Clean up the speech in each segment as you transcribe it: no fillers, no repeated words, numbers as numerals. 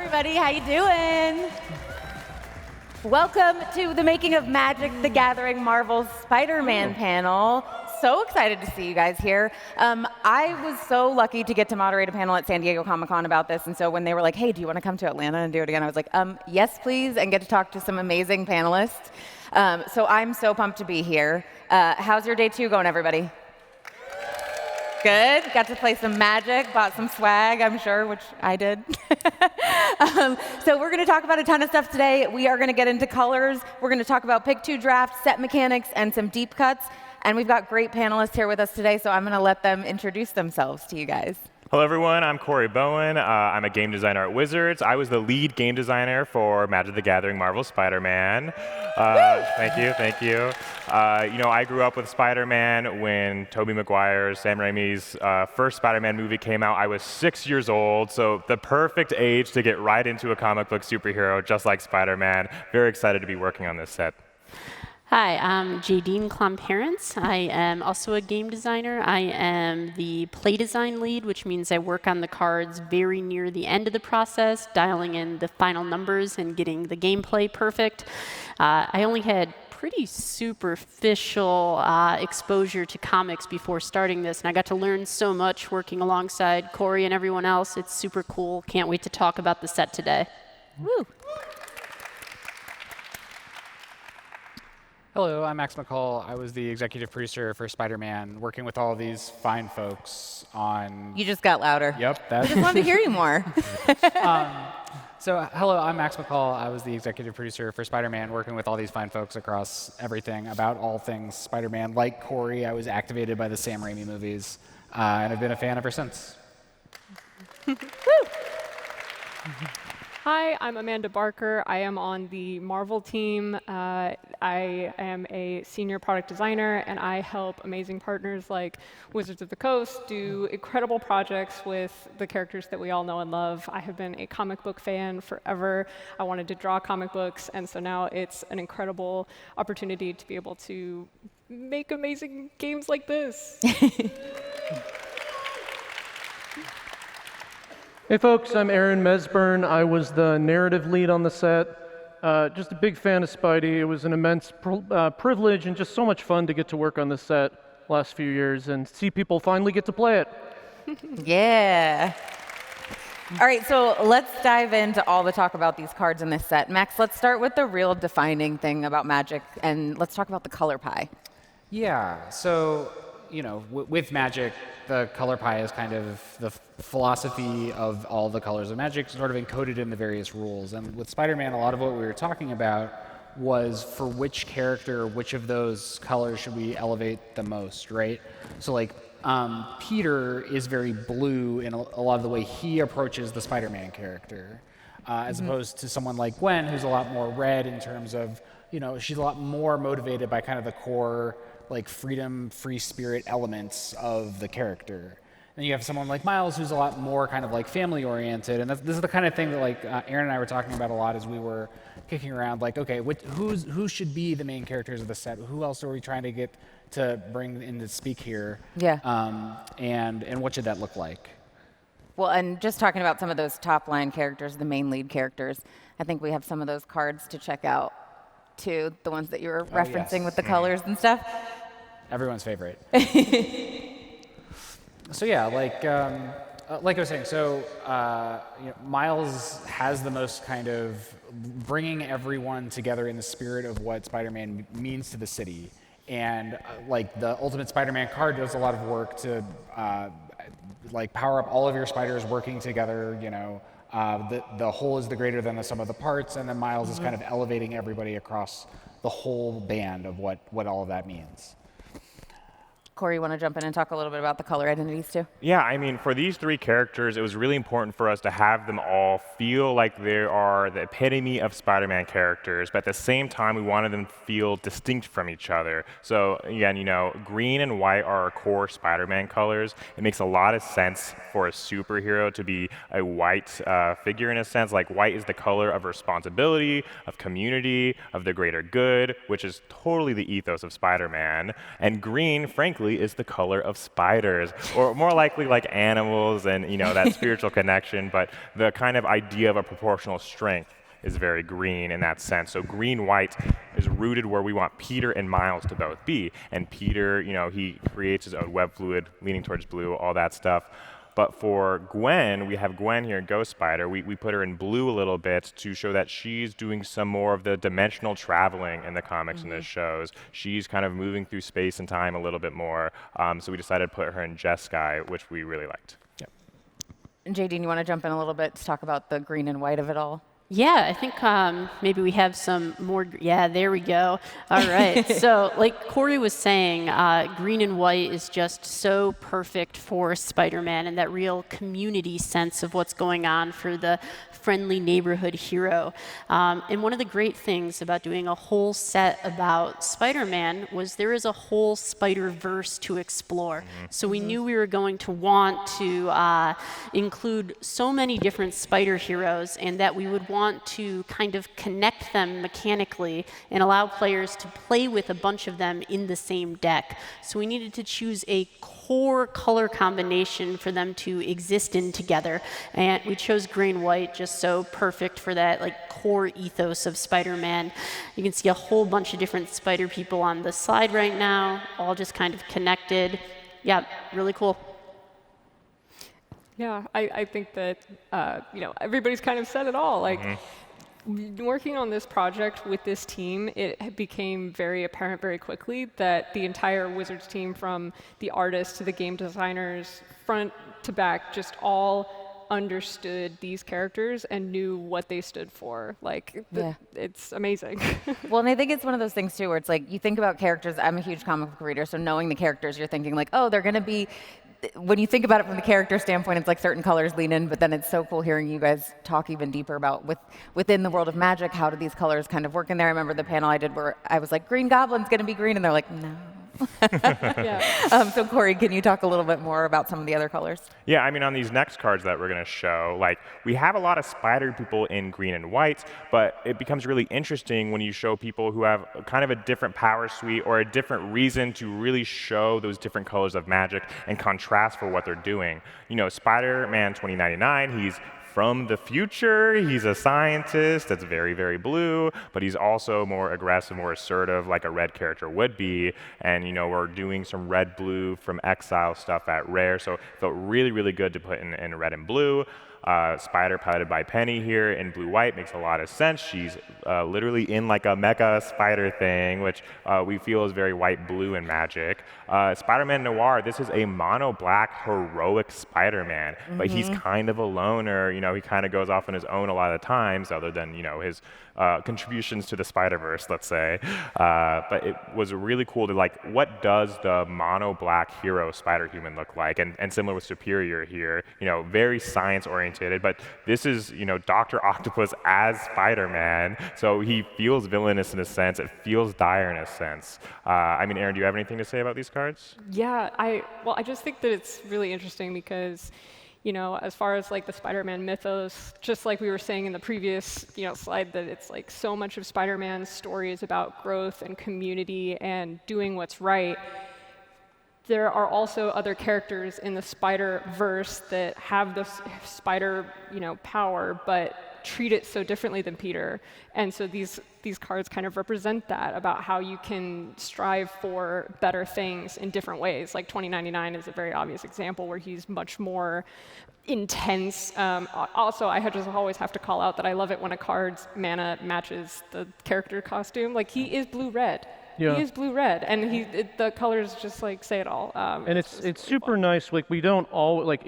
everybody. How you doing? Welcome to the Making of Magic: The Gathering Marvel's Spider-Man panel. So excited to see you guys here. I was so lucky to get to moderate a panel at San Diego Comic-Con about this, and so when they were like, hey, do you want to come to Atlanta and do it again? I was like, yes, please, and get to talk to some amazing panelists. So I'm so pumped to be here. How's your day 2 going, everybody? Good. Got to play some Magic, bought some swag, I'm sure, which I did. So we're going to talk about a ton of stuff today. We are going to get into colors. We're going to talk about pick 2 draft, set mechanics, and some deep cuts. And we've got great panelists here with us today, so I'm going to let them introduce themselves to you guys. Hello, everyone. I'm Corey Bowen. I'm a game designer at Wizards. I was the lead game designer for Magic: The Gathering Marvel's Spider-Man. Thank you. I grew up with Spider-Man when Tobey Maguire's, Sam Raimi's first Spider-Man movie came out. I was 6 years old, so the perfect age to get right into a comic book superhero, just like Spider-Man. Very excited to be working on this set. Hi, I'm Jadine Klomparents. I am also a game designer. I am the play design lead, which means I work on the cards very near the end of the process, dialing in the final numbers and getting the gameplay perfect. I only had pretty superficial exposure to comics before starting this, and I got to learn so much working alongside Corey and everyone else. It's super cool. Can't wait to talk about the set today. Woo. Hello, I'm Max McCall. I was the executive producer for Spider-Man, working with all of these fine folks on... You just got louder. Yep. I just wanted to hear you more. Hello, I'm Max McCall. I was the executive producer for Spider-Man, working with all these fine folks across everything about all things Spider-Man. Like Corey, I was activated by the Sam Raimi movies, and I've been a fan ever since. Hi, I'm Amanda Barker. I am on the Marvel team. I am a senior product designer, and I help amazing partners like Wizards of the Coast do incredible projects with the characters that we all know and love. I have been a comic book fan forever. I wanted to draw comic books, and so now it's an incredible opportunity to be able to make amazing games like this. Hey folks, I'm Aaron Mesburn. I was the narrative lead on the set. Just a big fan of Spidey. It was an immense privilege and just so much fun to get to work on this set last few years and see people finally get to play it. Yeah. All right, so let's dive into all the talk about these cards in this set. Max, let's start with the real defining thing about Magic, and let's talk about the color pie. Yeah, so, with Magic, the color pie is kind of the philosophy of all the colors of Magic, sort of encoded in the various rules. And with Spider-Man, a lot of what we were talking about was for which character, which of those colors should we elevate the most, right? So Peter is very blue in a lot of the way he approaches the Spider-Man character, as opposed to someone like Gwen, who's a lot more red in terms of, she's a lot more motivated by kind of the core freedom, free spirit elements of the character. Then you have someone like Miles, who's a lot more kind of family-oriented, and this is the kind of thing that Aaron and I were talking about a lot as we were kicking around. Okay, who should be the main characters of the set? Who else are we trying to get to bring in to speak here? Yeah. And what should that look like? Well, and just talking about some of those top-line characters, the main lead characters, I think we have some of those cards to check out, too, the ones that you were referencing with the colors and stuff. Everyone's favorite. So yeah, like I was saying, so Miles has the most kind of bringing everyone together in the spirit of what Spider-Man means to the city, and the Ultimate Spider-Man card does a lot of work to power up all of your spiders working together. The whole is the greater than the sum of the parts, and then Miles is kind of elevating everybody across the whole band of what all of that means. Corey, you want to jump in and talk a little bit about the color identities too? Yeah, I mean, for these 3 characters, it was really important for us to have them all feel like they are the epitome of Spider-Man characters, but at the same time, we wanted them to feel distinct from each other. So again, green and white are our core Spider-Man colors. It makes a lot of sense for a superhero to be a white figure in a sense. White is the color of responsibility, of community, of the greater good, which is totally the ethos of Spider-Man. And green, frankly, really is the color of spiders, or more likely like animals and, you know, that spiritual connection, but the kind of idea of a proportional strength is very green in that sense. So green-white is rooted where we want Peter and Miles to both be. And Peter, you know, he creates his own web fluid, leaning towards blue, all that stuff. But for Gwen, we have Gwen here in Ghost Spider. We put her in blue a little bit to show that she's doing some more of the dimensional traveling in the comics and the shows. She's kind of moving through space and time a little bit more. So we decided to put her in Jeskai, which we really liked. Yep. And JD, you want to jump in a little bit to talk about the green and white of it all? Yeah, I think maybe we have some more. Yeah, there we go. All right. So like Corey was saying, green and white is just so perfect for Spider-Man and that real community sense of what's going on for the friendly neighborhood hero. And one of the great things about doing a whole set about Spider-Man was there is a whole Spider-Verse to explore. So we knew we were going to want to include so many different spider heroes, and that we would want to kind of connect them mechanically and allow players to play with a bunch of them in the same deck. So we needed to choose a core color combination for them to exist in together. And we chose green-white, just so perfect for that like core ethos of Spider-Man. You can see a whole bunch of different spider people on the slide right now, all just kind of connected. Yeah, really cool. Yeah, I think that you know, everybody's kind of said it all. Like working on this project with this team, it became very apparent very quickly that the entire Wizards team, from the artists to the game designers, front to back, just all understood these characters and knew what they stood for. Like, it's amazing. Well, and I think it's one of those things too, where it's like you think about characters. I'm a huge comic book reader, so knowing the characters, you're thinking like, oh, they're going to be. When you think about it from the character standpoint, it's like certain colors lean in, but then it's so cool hearing you guys talk even deeper about within the world of Magic, how do these colors kind of work in there. I remember the panel I did where I was like, Green Goblin's going to be green, and they're like, no. So Corey, can you talk a little bit more about some of the other colors? Yeah, I mean, on these next cards that we're going to show, like, we have a lot of spider people in green and white, but it becomes really interesting when you show people who have kind of a different power suite or a different reason to really show those different colors of Magic and contrast for what they're doing. You know, Spider-Man 2099, he's from the future. He's a scientist that's very, very blue, but he's also more aggressive, more assertive, like a red character would be. And, you know, we're doing some red-blue from Exile stuff at Rare, so it felt really, really good to put in red and blue. Spider piloted by Penny here in blue-white makes a lot of sense. She's literally in like a mecha spider thing, which we feel is very white-blue in Magic. Spider-Man Noir, this is a mono-black heroic Spider-Man, but he's kind of a loner. You know, he kind of goes off on his own a lot of times, other than, you know, his contributions to the Spider-Verse, let's say. But it was really cool to like, what does the mono-black hero Spider-Human look like? And similar with Superior here, you know, very science-oriented. But this is, you know, Dr. Octopus as Spider-Man, so he feels villainous in a sense. It feels dire in a sense. I mean, Aaron, do you have anything to say about these cards? Yeah, I just think that it's really interesting because, you know, as far as like the Spider-Man mythos, just like we were saying in the previous, you know, slide, that it's like so much of Spider-Man's story is about growth and community and doing what's right. There are also other characters in the Spider-Verse that have this spider, you know, power, but treat it so differently than Peter. And so these cards kind of represent that, about how you can strive for better things in different ways. Like 2099 is a very obvious example where he's much more intense. Also, I just always have to call out that I love it when a card's mana matches the character costume. Like, he is blue-red. Yeah. He is blue-red, and the colors just like say it all. And it's super nice. Like, we don't all like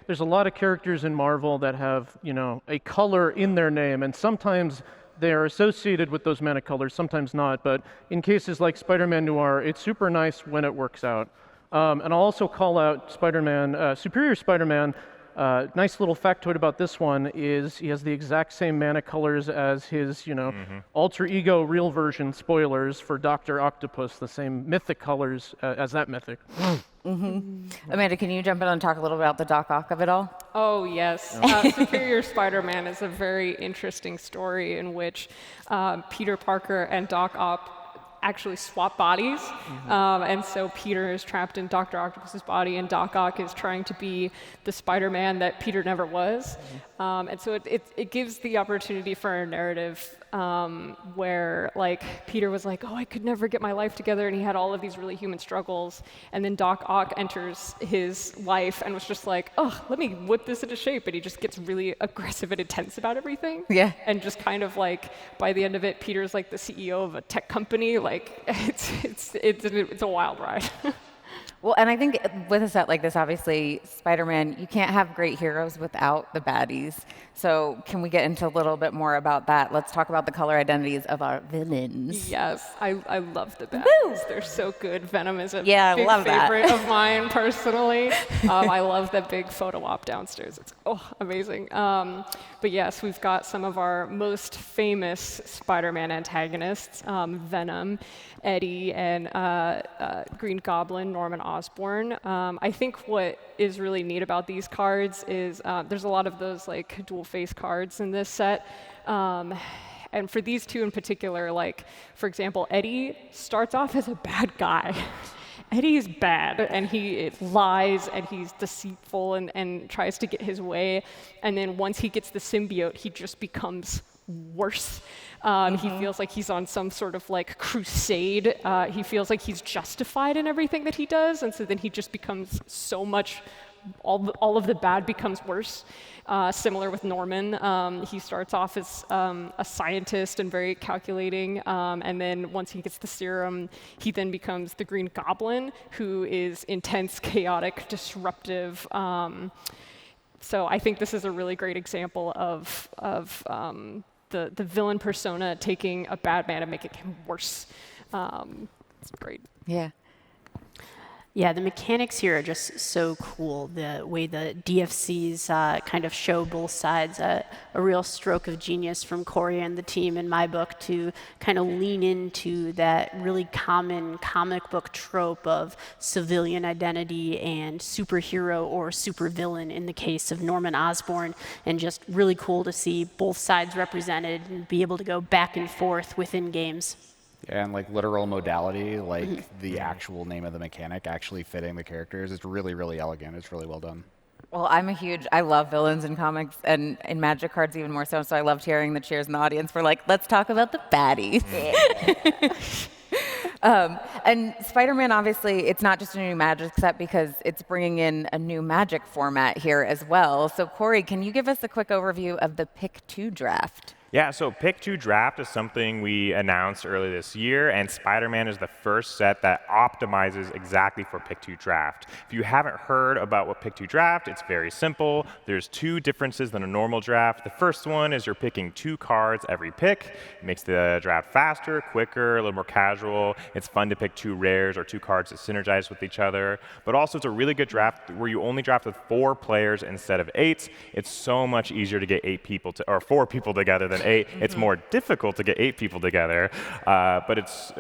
there's a lot of characters in Marvel that have, you know, a color in their name, and sometimes they are associated with those mana colors, sometimes not. But in cases like Spider-Man Noir, it's super nice when it works out. And I'll also call out Spider-Man, Superior Spider-Man. Nice little factoid about this one is he has the exact same mana colors as his, you know, alter ego real version, spoilers, for Dr. Octopus, the same mythic colors as that mythic. Amanda, can you jump in and talk a little about the Doc Ock of it all? Oh, yes. Superior Spider-Man is a very interesting story in which Peter Parker and Doc Ock actually swap bodies. And so Peter is trapped in Dr. Octopus's body, and Doc Ock is trying to be the Spider-Man that Peter never was. And so it gives the opportunity for a narrative where like Peter was like, oh, I could never get my life together, and he had all of these really human struggles. And then Doc Ock enters his life and was just like, oh, let me whip this into shape. And he just gets really aggressive and intense about everything. Yeah. And just kind of like, by the end of it, Peter's like the CEO of a tech company. Like, it's a wild ride. Well, and I think with a set like this, obviously, Spider-Man, you can't have great heroes without the baddies. So can we get into a little bit more about that? Let's talk about the color identities of our villains. Yes, I love the baddies. Woo! They're so good. Venom is a Yeah, big I love that. favorite of mine personally. I love that big photo op downstairs. It's amazing. But yes, we've got some of our most famous Spider-Man antagonists, Venom, Eddie, and Green Goblin, Norman Osborn. I think what is really neat about these cards is there's a lot of those like dual face cards in this set. And for these two in particular, like, for example, Eddie starts off as a bad guy. Eddie is bad, and he lies, and he's deceitful, and tries to get his way. And then once he gets the symbiote, he just becomes worse. He feels like he's on some sort of like crusade. He feels like he's justified in everything that he does, and so then he just becomes so much, all of the bad becomes worse. Similar with Norman, he starts off as a scientist and very calculating, and then once he gets the serum, he then becomes the Green Goblin, who is intense, chaotic, disruptive. So I think this is a really great example of the villain persona taking a bad man and making him worse. It's great. Yeah. Yeah, the mechanics here are just so cool. The way the DFCs kind of show both sides, a real stroke of genius from Corey and the team in my book to kind of lean into that really common comic book trope of civilian identity and superhero or supervillain in the case of Norman Osborn, and just really cool to see both sides represented and be able to go back and forth within games. Yeah, and like literal modality, like the actual name of the mechanic actually fitting the characters. It's really, really elegant. It's really well done. Well, I love villains in comics and in Magic cards even more so I loved hearing the cheers in the audience for like, let's talk about the baddies. And Spider-Man, obviously, it's not just a new Magic set because it's bringing in a new Magic format here as well. So Corey, can you give us a quick overview of the Pick 2 draft? Yeah, so Pick 2 Draft is something we announced early this year, and Spider-Man is the first set that optimizes exactly for Pick 2 Draft. If you haven't heard about what Pick 2 Draft, it's very simple. There's two differences than a normal draft. The first one is you're picking 2 cards every pick. It makes the draft faster, quicker, a little more casual. It's fun to pick 2 rares or 2 cards that synergize with each other. But also, it's a really good draft where you only draft with 4 players instead of 8. It's so much easier to get 4 people together than 8. It's more difficult to get 8 people together, but it's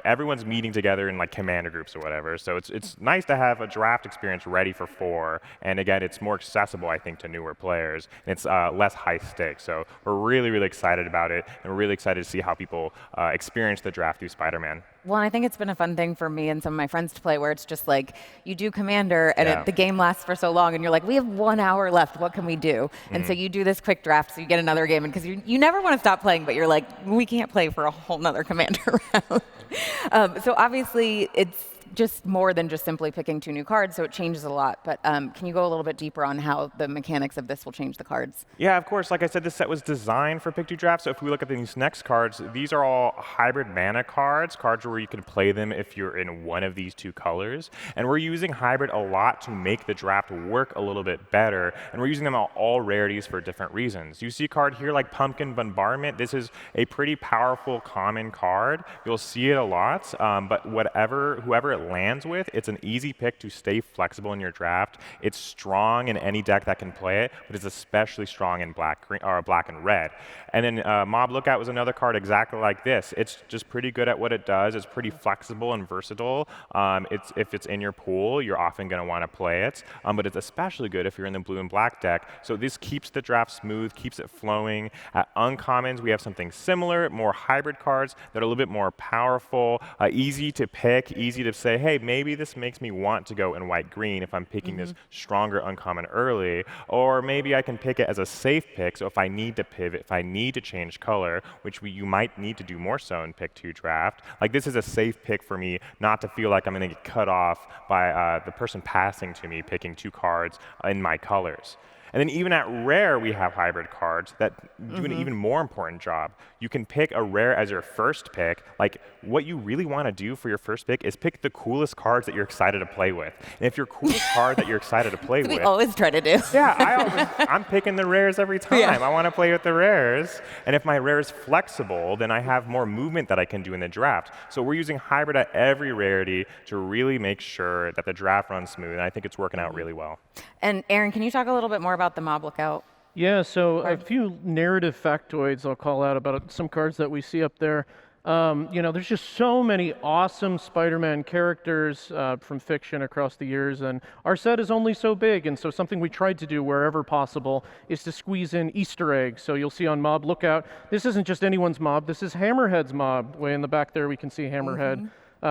everyone's meeting together in like commander groups or whatever. So it's nice to have a draft experience ready for 4, and again, it's more accessible, I think, to newer players. And it's less high stakes. So we're really, really excited about it, and we're really excited to see how people experience the draft through Spider-Man. Well, I think it's been a fun thing for me and some of my friends to play where it's just like you do Commander and the game lasts for so long and you're like, we have 1 hour left. What can we do? And so you do this quick draft so you get another game because you never want to stop playing, but you're like, we can't play for a whole nother Commander round. So obviously it's just more than just simply picking 2 new cards, so it changes a lot. But can you go a little bit deeper on how the mechanics of this will change the cards? Yeah, of course. Like I said, this set was designed for Pick 2 Draft, so if we look at these next cards, these are all hybrid mana cards where you can play them if you're in one of these 2 colors. And we're using hybrid a lot to make the draft work a little bit better, and we're using them on all rarities for different reasons. You see a card here like Pumpkin Bombardment. This is a pretty powerful common card. You'll see it a lot, but whoever it lands with, it's an easy pick to stay flexible in your draft. It's strong in any deck that can play it, but it's especially strong in black and red. And then Mob Lookout was another card exactly like this. It's just pretty good at what it does. It's pretty flexible and versatile. If it's in your pool, you're often going to want to play it, but it's especially good if you're in the blue and black deck. So this keeps the draft smooth, keeps it flowing. At uncommons, we have something similar, more hybrid cards that are a little bit more powerful, easy to pick, easy to say, hey, maybe this makes me want to go in white-green if I'm picking this stronger uncommon early, or maybe I can pick it as a safe pick, so if I need to pivot, if I need to change color, which you might need to do more so in pick 2 draft, like this is a safe pick for me not to feel like I'm going to get cut off by the person passing to me picking 2 cards in my colors. And then even at rare, we have hybrid cards that do an even more important job. You can pick a rare as your first pick. Like, what you really want to do for your first pick is pick the coolest cards that you're excited to play with. And if your coolest card that you're excited to play with... We always try to do. Yeah, I'm picking the rares every time. Yeah. I want to play with the rares. And if my rare is flexible, then I have more movement that I can do in the draft. So we're using hybrid at every rarity to really make sure that the draft runs smooth. And I think it's working out really well. And Aaron, can you talk a little bit more about the Mob Lookout? Yeah, so a few narrative factoids I'll call out about some cards that we see up there. There's just so many awesome Spider-Man characters from fiction across the years, and our set is only so big, and so something we tried to do wherever possible is to squeeze in Easter eggs. So you'll see on Mob Lookout, this isn't just anyone's mob, this is Hammerhead's mob. Way in the back there we can see Hammerhead.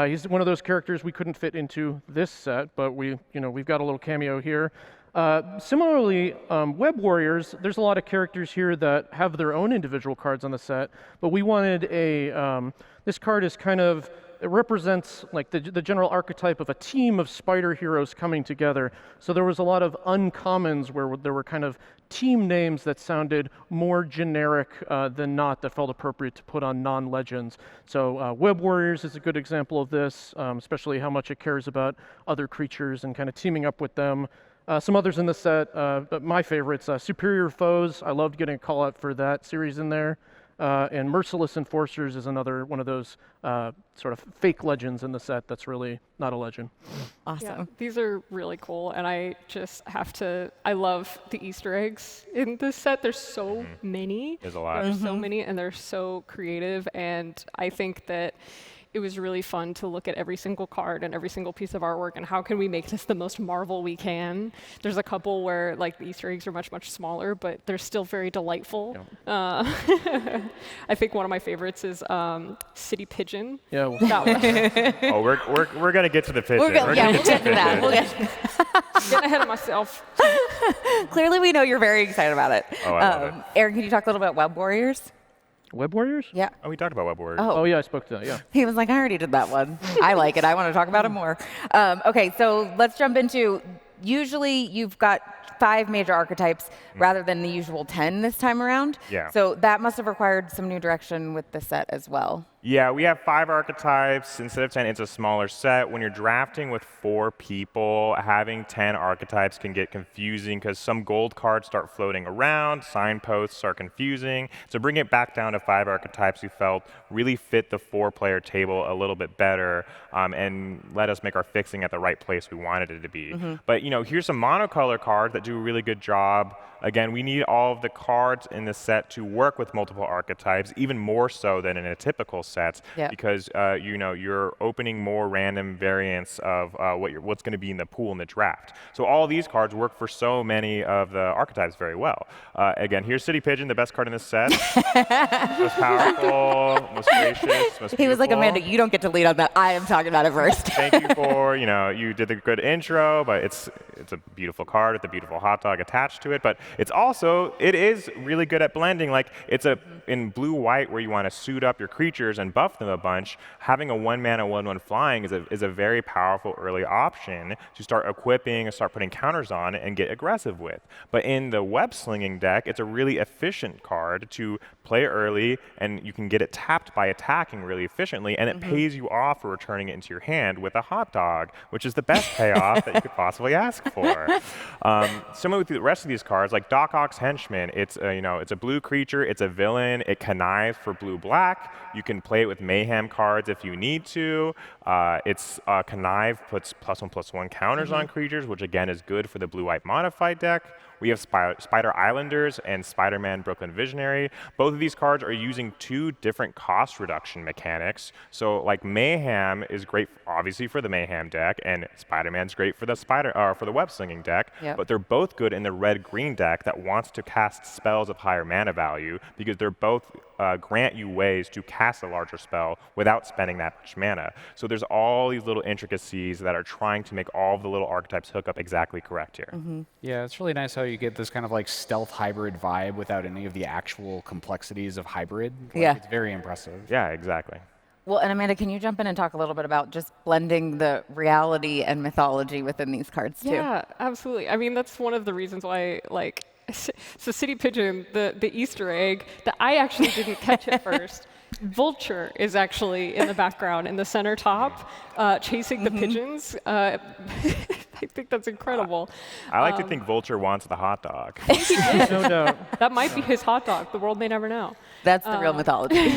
He's one of those characters we couldn't fit into this set, but we've got a little cameo here. Similarly, Web Warriors, there's a lot of characters here that have their own individual cards on the set, but we wanted this card is kind of, it represents like the general archetype of a team of spider heroes coming together. So there was a lot of uncommons where there were kind of team names that sounded more generic than not, that felt appropriate to put on non-legends. So Web Warriors is a good example of this, especially how much it cares about other creatures and kind of teaming up with them. Some others in the set, but my favorites, Superior Foes. I loved getting a call out for that series in there. And Merciless Enforcers is another one of those sort of fake legends in the set that's really not a legend. Awesome. Yeah, these are really cool, and I love the Easter eggs in this set. There's so many. There's a lot. There's so many, and they're so creative, and I think that it was really fun to look at every single card and every single piece of artwork and how can we make this the most Marvel we can. There's a couple where like the Easter eggs are much, much smaller, but they're still very delightful. Yeah. I think one of my favorites is City Pigeon. Yeah. Oh, we're gonna get to the pigeon. We'll get to that. We'll get Getting ahead of myself. Clearly, we know you're very excited about it. Oh, I love it. Aaron, can you talk a little bit about Web Warriors? Web Warriors? Yeah. Oh, we talked about Web Warriors. Oh, yeah, I spoke to that, yeah. He was like, I already did that one. I like it. I want to talk about it more. Okay, so let's jump into, usually you've got 5 major archetypes rather than the usual 10 this time around. Yeah. So that must have required some new direction with the set as well. Yeah, we have 5 archetypes. Instead of 10, it's a smaller set. When you're drafting with 4 people, having 10 archetypes can get confusing because some gold cards start floating around, signposts are confusing. So bring it back down to 5 archetypes we felt really fit the 4-player table a little bit better and let us make our fixing at the right place we wanted it to be. But here's some monocolor cards that do a really good job. Again, we need all of the cards in the set to work with multiple archetypes, even more so than in a typical set, because you're opening more random variants of what's going to be in the pool in the draft. So all these cards work for so many of the archetypes very well. Again, here's City Pigeon, the best card in this set. Most powerful, most gracious, most beautiful. He was like, Amanda, you don't get to lead on that. I am talking about it first. Thank you for, you did a good intro, but it's a beautiful card with a beautiful hot dog attached to it. But it is really good at blending. Like it's in blue-white where you want to suit up your creatures and buff them a bunch. Having a 1-mana 1/1 flying is a very powerful early option to start equipping and start putting counters on and get aggressive with. But in the web slinging deck, it's a really efficient card to play early, and you can get it tapped by attacking really efficiently, and it pays you off for returning it into your hand with a hot dog, which is the best payoff that you could possibly ask for. Similar with the rest of these cards, like like Doc Ock's henchman. It's it's a blue creature. It's a villain. It connives for blue-black. You can play it with Mayhem cards if you need to. It's Connive puts +1/+1 counters on creatures, which again is good for the blue-white modified deck. We have Spider Islanders and Spider-Man Brooklyn Visionary. Both of these cards are using 2 different cost reduction mechanics. So like Mayhem is great, obviously, for the Mayhem deck, and Spider-Man's great for the for the web slinging deck. Yep. But they're both good in the red-green deck that wants to cast spells of higher mana value, because they're both grant you ways to cast a larger spell without spending that much mana. So there's all these little intricacies that are trying to make all of the little archetypes hook up exactly correct here. Yeah, it's really nice how you get this kind of like stealth hybrid vibe without any of the actual complexities of hybrid. Like, Yeah. It's very impressive. Yeah, exactly. Well, and Amanda, can you jump in and talk a little bit about just blending the reality and mythology within these cards too? Yeah, absolutely. I mean, that's one of the reasons why, like, so City Pigeon, the Easter egg that I actually didn't catch at first. Vulture is actually in the background in the center top, chasing the pigeons. I think that's incredible. I like to think Vulture wants the hot dog. No doubt. That might be his hot dog. The world may never know. That's the real mythology.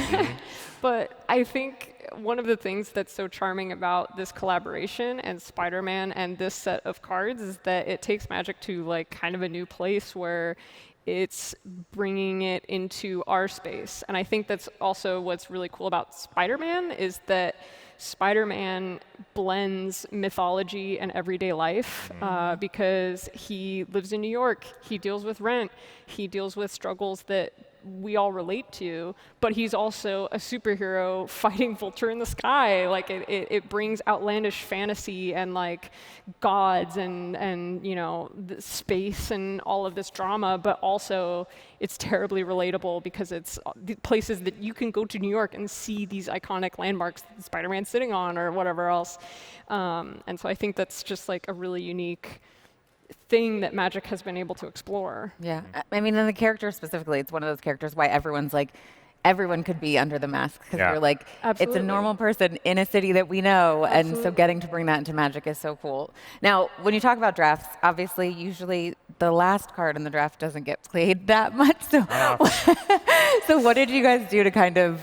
But I think one of the things that's so charming about this collaboration and Spider-Man and this set of cards is that it takes Magic to like kind of a new place where it's bringing it into our space. And I think that's also what's really cool about Spider-Man is that Spider-Man blends mythology and everyday life because he lives in New York, he deals with rent, he deals with struggles that we all relate to, but he's also a superhero fighting Vulture in the sky. Like it brings outlandish fantasy and like gods and you know the space and all of this drama, but also it's terribly relatable because it's the places that you can go to New York and see these iconic landmarks that Spider-Man's sitting on or whatever else. And so I think that's just like a really unique thing that Magic has been able to explore. Yeah, I mean, and the character specifically, it's one of those characters why everyone's like, everyone could be under the mask because Yeah. you're like, it's Absolutely. a normal person in a city that we know, and so getting to bring that into Magic is so cool. Now, when you talk about drafts, obviously, usually the last card in the draft doesn't get played that much. So, so what did you guys do to kind of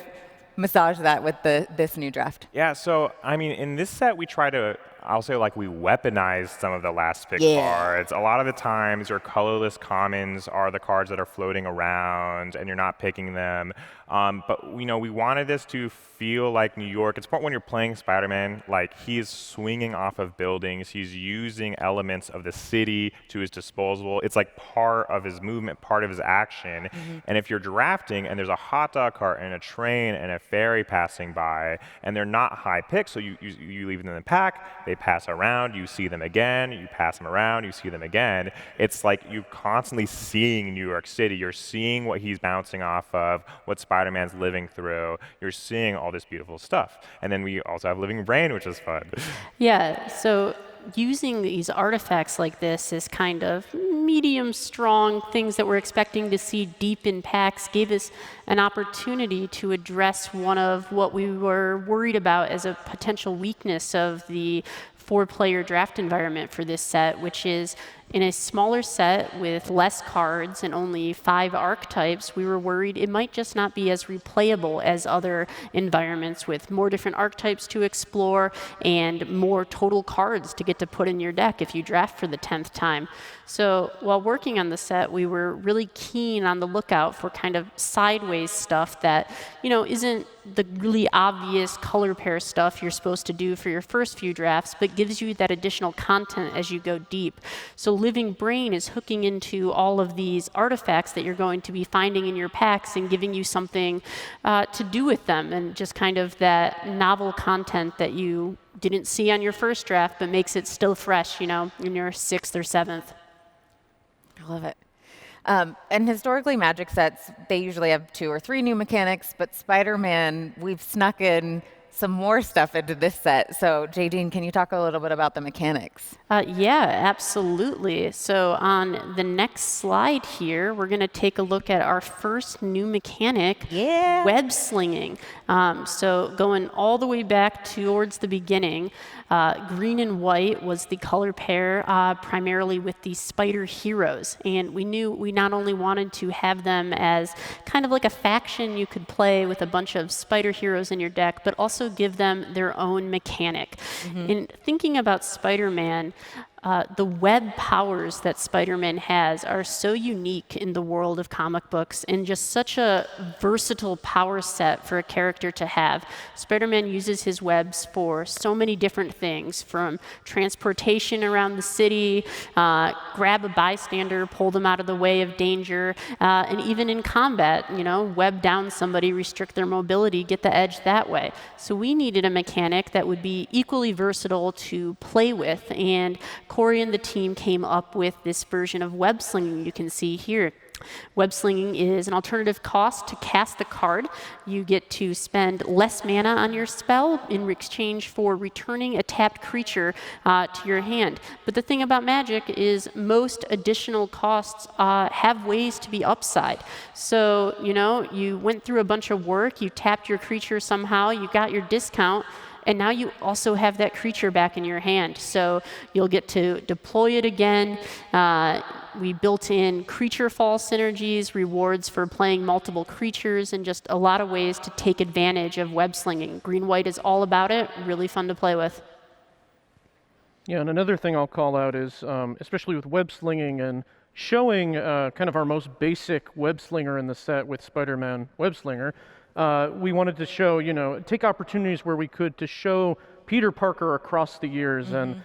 massage that with this new draft? Yeah, so I mean, in this set, we try to, I'll say, like, we weaponize some of the last pick cards. A lot of the times, your colorless commons are the cards that are floating around, and you're not picking them. But you know, we wanted this to feel like New York. It's part when you're playing Spider-Man, like he is swinging off of buildings. He's using elements of the city to his disposal. It's like part of his movement, part of his action. And if you're drafting and there's a hot dog cart and a train and a ferry passing by, and they're not high picks, so you leave them in the pack, they pass around, you see them again, you pass them around, you see them again. It's like you're constantly seeing New York City. You're seeing what he's bouncing off of, what Spider-Man's living through. You're seeing all this beautiful stuff. And then we also have Living Brain, which is fun. Yeah, so using these artifacts like this is kind of medium strong things that we're expecting to see deep in packs gave us an opportunity to address one of what we were worried about as a potential weakness of the 4-player draft environment for this set, which is in a smaller set with less cards and only 5 archetypes, we were worried it might just not be as replayable as other environments with more different archetypes to explore and more total cards to get to put in your deck if you draft for the 10th time. So while working on the set, we were really keen on the lookout for kind of sideways stuff that, you know, isn't the really obvious color pair stuff you're supposed to do for your first few drafts, but gives you that additional content as you go deep. So Living Brain is hooking into all of these artifacts that you're going to be finding in your packs and giving you something to do with them, and just kind of that novel content that you didn't see on your first draft, but makes it still fresh, you know, in your 6th or 7th. I love it. And historically, Magic sets, they usually have 2 or 3 new mechanics, but Spider-Man, we've snuck in some more stuff into this set. So, Jadine, can you talk a little bit about the mechanics? Yeah, absolutely. So on the next slide here, we're going to take a look at our first new mechanic, web slinging. So going all the way back towards the beginning, Green and white was the color pair primarily with the spider heroes. And we knew we not only wanted to have them as kind of like a faction you could play with a bunch of spider heroes in your deck, but also give them their own mechanic. In thinking about Spider-Man, the web powers that Spider-Man has are so unique in the world of comic books and just such a versatile power set for a character to have. Spider-Man uses his webs for so many different things, from transportation around the city, grab a bystander, pull them out of the way of danger, and even in combat, web down somebody, restrict their mobility, get the edge that way. So we needed a mechanic that would be equally versatile to play with, and Corey and the team came up with this version of web slinging you can see here. Web slinging is an alternative cost to cast the card. You get to spend less mana on your spell in exchange for returning a tapped creature to your hand. But the thing about Magic is most additional costs have ways to be upside. So, you went through a bunch of work, you tapped your creature somehow, you got your discount, and now you also have that creature back in your hand. So you'll get to deploy it again. We built in creature fall synergies, rewards for playing multiple creatures, and just a lot of ways to take advantage of web slinging. Green-white is all about it, really fun to play with. Yeah, and another thing I'll call out is, especially with web slinging and showing kind of our most basic web slinger in the set with Spider-Man Web Slinger, we wanted to show, take opportunities where we could to show Peter Parker across the years, and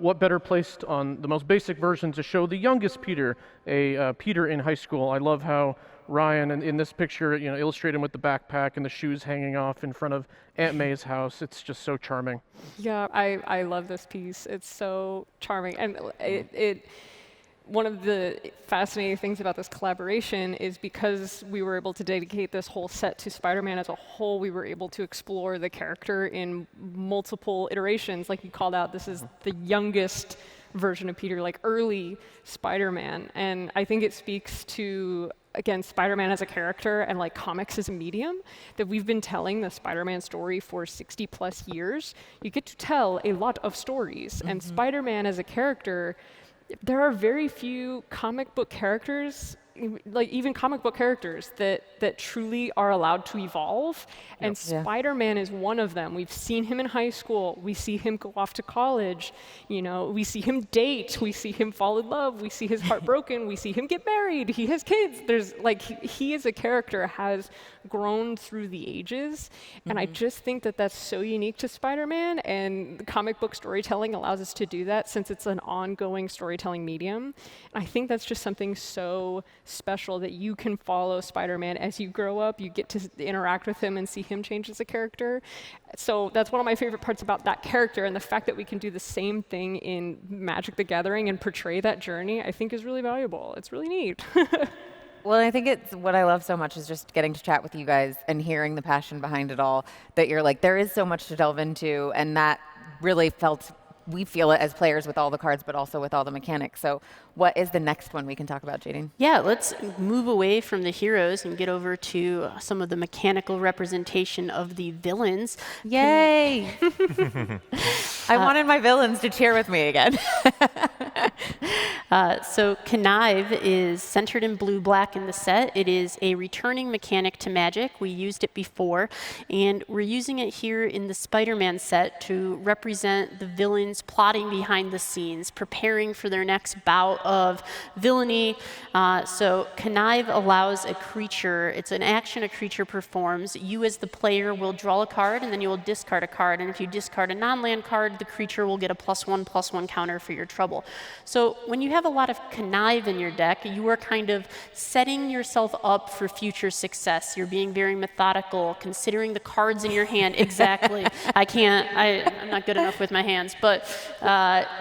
what better place on the most basic version to show the youngest Peter, a Peter in high school. I love how Ryan, in this picture, illustrated him with the backpack and the shoes hanging off in front of Aunt May's house. It's just so charming. Yeah, I love this piece. It's so charming, and one of the fascinating things about this collaboration is because we were able to dedicate this whole set to Spider-Man as a whole, we were able to explore the character in multiple iterations. Like you called out, this is the youngest version of Peter, like early Spider-Man. And I think it speaks to, again, Spider-Man as a character and like comics as a medium, that we've been telling the Spider-Man story for 60 plus years. You get to tell a lot of stories. And Spider-Man as a character, there are very few comic book characters, like even comic book characters, that truly are allowed to evolve. And Spider-Man is one of them. We've seen him in high school. We see him go off to college. We see him date. We see him fall in love. We see his heart broken. We see him get married. He has kids. There's like, he as a character has grown through the ages. And I just think that that's so unique to Spider-Man, and comic book storytelling allows us to do that since it's an ongoing storytelling medium. And I think that's just something so special, that you can follow Spider-Man as you grow up. You get to interact with him and see him change as a character. So that's one of my favorite parts about that character, and the fact that we can do the same thing in Magic the Gathering and portray that journey, I think is really valuable. It's really neat. Well, I think it's what I love so much is just getting to chat with you guys and hearing the passion behind it all, that you're like, there is so much to delve into, and that really we feel it as players with all the cards, but also with all the mechanics. So what is the next one we can talk about, Jadine? Yeah, let's move away from the heroes and get over to some of the mechanical representation of the villains. Yay! I wanted my villains to cheer with me again. So Connive is centered in blue-black in the set. It is a returning mechanic to Magic. We used it before, and we're using it here in the Spider-Man set to represent the villains plotting behind the scenes, preparing for their next bout of villainy. So Connive allows a creature, it's an action a creature performs. You as the player will draw a card, and then you will discard a card. And if you discard a non-land card, the creature will get a +1/+1 counter for your trouble. So when you have a lot of Connive in your deck, you are kind of setting yourself up for future success. You're being very methodical, considering the cards in your hand. Exactly. I'm not good enough with my hands. But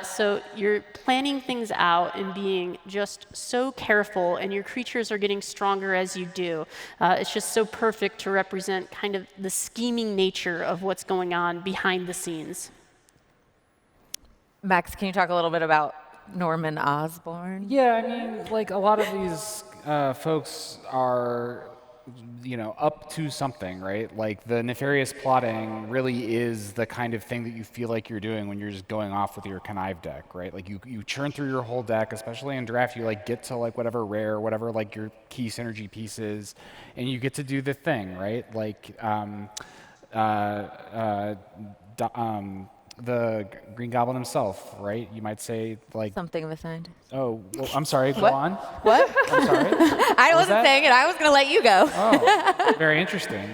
so you're planning things out and being just so careful, and your creatures are getting stronger as you do. It's just so perfect to represent kind of the scheming nature of what's going on behind the scenes. Max, can you talk a little bit about Norman Osborn? Yeah, I mean, like a lot of these folks are up to something, right? Like the nefarious plotting really is the kind of thing that you feel like you're doing when you're just going off with your Connive deck, right? Like you churn through your whole deck, especially in draft, you like get to like whatever rare, whatever like your key synergy piece is, and you get to do the thing, right? Like the Green Goblin himself, right? You might say like Something of a scientist. Oh, well, I'm sorry. Go What? on. What? I'm sorry. I wasn't saying it. I was going to let you go. Oh, very interesting.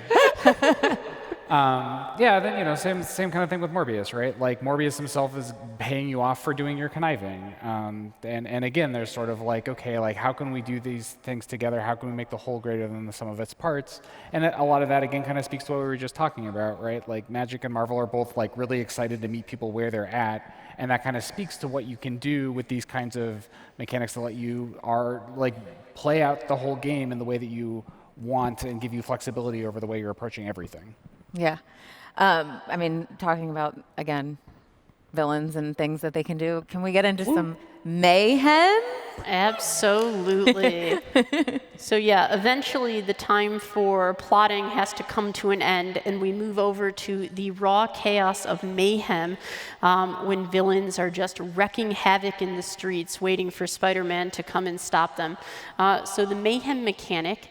Yeah, then same kind of thing with Morbius, right? Like Morbius himself is paying you off for doing your conniving, and again, there's sort of like, okay, like how can we do these things together? How can we make the whole greater than the sum of its parts? And a lot of that again kind of speaks to what we were just talking about, right? Like Magic and Marvel are both like really excited to meet people where they're at, and that kind of speaks to what you can do with these kinds of mechanics that let you play out the whole game in the way that you want and give you flexibility over the way you're approaching everything. Yeah. I mean, talking about, again, villains and things that they can do, can we get into some mayhem? Absolutely. So yeah, eventually the time for plotting has to come to an end, and we move over to the raw chaos of mayhem, when villains are just wrecking havoc in the streets, waiting for Spider-Man to come and stop them. So the mayhem mechanic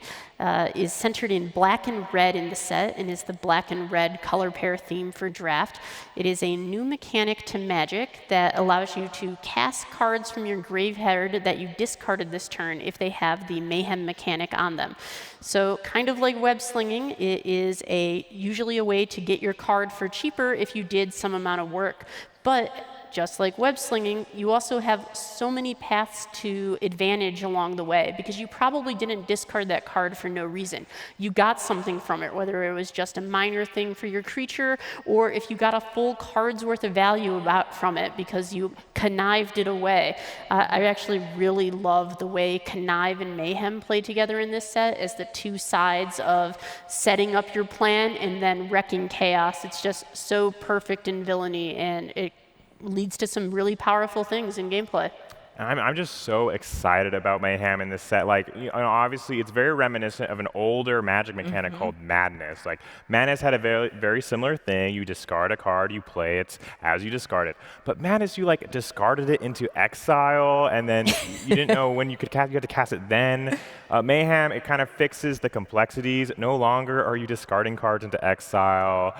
is centered in black and red in the set, and is the black and red color pair theme for draft. It is a new mechanic to Magic that allows you to cast cards from your graveyard that you discarded this turn if they have the mayhem mechanic on them. So kind of like web slinging, it is usually a way to get your card for cheaper if you did some amount of work. But just like web slinging, you also have so many paths to advantage along the way, because you probably didn't discard that card for no reason. You got something from it, whether it was just a minor thing for your creature, or if you got a full card's worth of value from it because you connived it away. I actually really love the way Connive and Mayhem play together in this set as the two sides of setting up your plan and then wrecking chaos. It's just so perfect in villainy, and it leads to some really powerful things in gameplay. I'm just so excited about Mayhem in this set. Like, obviously, it's very reminiscent of an older Magic mechanic called Madness. Like, Madness had a very, very similar thing. You discard a card, you play it as you discard it. But Madness, you like discarded it into exile, and then you didn't know when you could cast. You had to cast it then. Mayhem, it kind of fixes the complexities. No longer are you discarding cards into exile.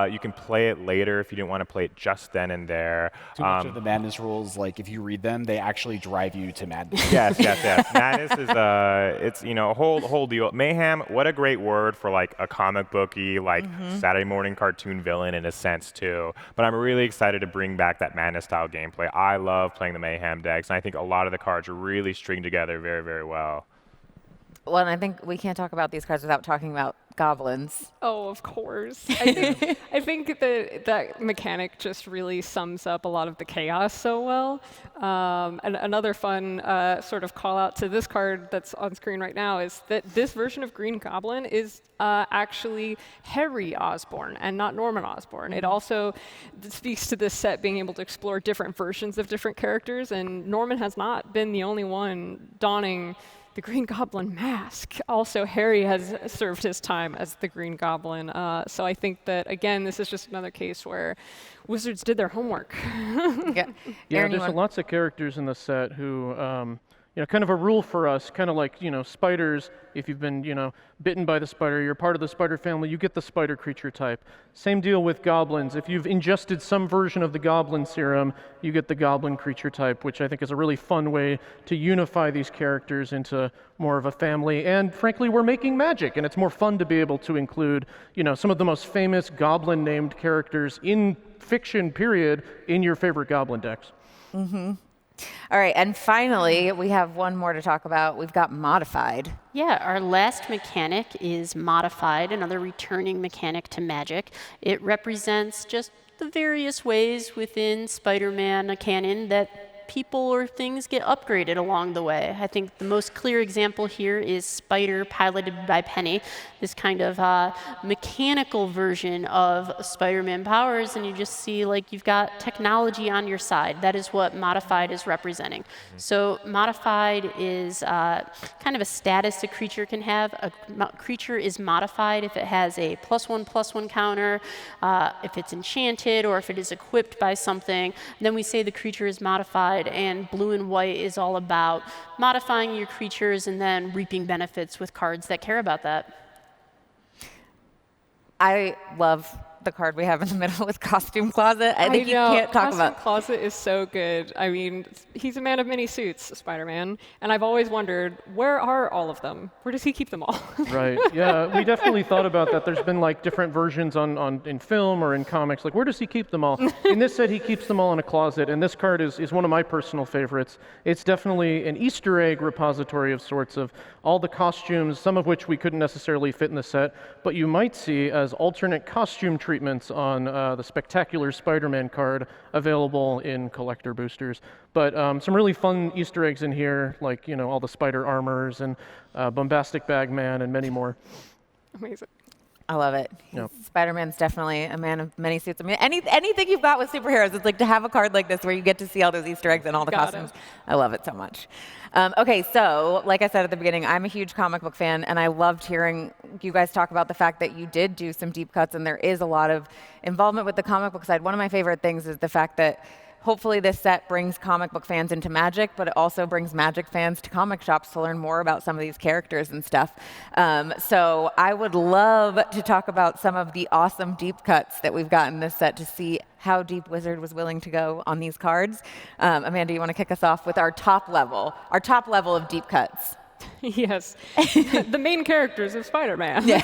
You can play it later if you didn't want to play it just then and there. Too much of the Madness rules, like if you read them, they actually drive you to madness. Yes. Madness is it's a whole deal. Mayhem, what a great word for like a comic booky, like Saturday morning cartoon villain in a sense too. But I'm really excited to bring back that Madness style gameplay. I love playing the Mayhem decks, and I think a lot of the cards are really string together very, very well. Well, and I think we can't talk about these cards without talking about goblins. Oh, of course. I think that mechanic just really sums up a lot of the chaos so well. And another fun sort of call out to this card that's on screen right now is that this version of Green Goblin is actually Harry Osborn and not Norman Osborn. It also speaks to this set being able to explore different versions of different characters, and Norman has not been the only one donning the Green Goblin mask. Also, Harry has served his time as the Green Goblin. So I think that, again, this is just another case where Wizards did their homework. Yeah, Aaron, there's lots of characters in the set who, kind of a rule for us, kind of like, spiders. If you've been, bitten by the spider, you're part of the spider family, you get the spider creature type. Same deal with goblins. If you've ingested some version of the goblin serum, you get the goblin creature type, which I think is a really fun way to unify these characters into more of a family. And frankly, we're making Magic, and it's more fun to be able to include, some of the most famous goblin-named characters in fiction, period, in your favorite goblin decks. All right, and finally, we have one more to talk about. We've got Modified. Yeah, our last mechanic is Modified, another returning mechanic to Magic. It represents just the various ways within Spider-Man canon that people or things get upgraded along the way. I think the most clear example here is Spider, piloted by Penny, this kind of mechanical version of Spider-Man powers, and you just see like you've got technology on your side. That is what modified is representing. So modified is kind of a status a creature can have. A creature is modified if it has a +1/+1 counter, if it's enchanted, or if it is equipped by something. Then we say the creature is modified, and blue and white is all about modifying your creatures and then reaping benefits with cards that care about that. I love the card we have in the middle with Costume Closet. I think you can't talk about. Costume Closet is so good. I mean, he's a man of many suits, Spider-Man, and I've always wondered, where are all of them? Where does he keep them all? Right. Yeah, we definitely thought about that. There's been like different versions in film or in comics. Like, where does he keep them all? In this set, he keeps them all in a closet, and this card is one of my personal favorites. It's definitely an Easter egg repository of sorts of all the costumes, some of which we couldn't necessarily fit in the set, but you might see as alternate costume treatments on the Spectacular Spider-Man card available in collector boosters. But some really fun Easter eggs in here, like all the spider armors and Bombastic Bagman and many more. Amazing. I love it. Yep. Spider-Man's definitely a man of many suits. I mean, anything you've got with superheroes, it's like to have a card like this where you get to see all those Easter eggs and all the costumes. I love it so much. Okay, so like I said at the beginning, I'm a huge comic book fan, and I loved hearing you guys talk about the fact that you did do some deep cuts, and there is a lot of involvement with the comic book side. One of my favorite things is the fact that hopefully this set brings comic book fans into Magic, but it also brings Magic fans to comic shops to learn more about some of these characters and stuff. So I would love to talk about some of the awesome deep cuts that we've got in this set to see how deep Wizard was willing to go on these cards. Amanda, you want to kick us off with our top level of deep cuts? Yes. The main characters of Spider-Man. Yeah.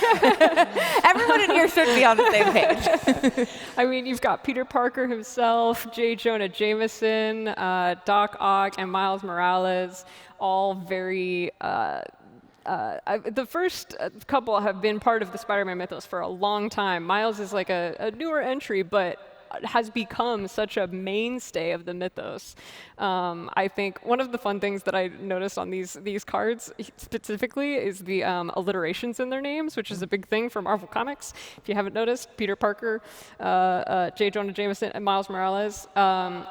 Everyone in here should be on the same page. I mean, you've got Peter Parker himself, J. Jonah Jameson, Doc Ock, and Miles Morales, all very... the first couple have been part of the Spider-Man mythos for a long time. Miles is like a newer entry, but has become such a mainstay of the mythos. I think one of the fun things that I noticed on these cards specifically is the alliterations in their names, which is a big thing for Marvel Comics. If you haven't noticed, Peter Parker, J. Jonah Jameson, and Miles Morales.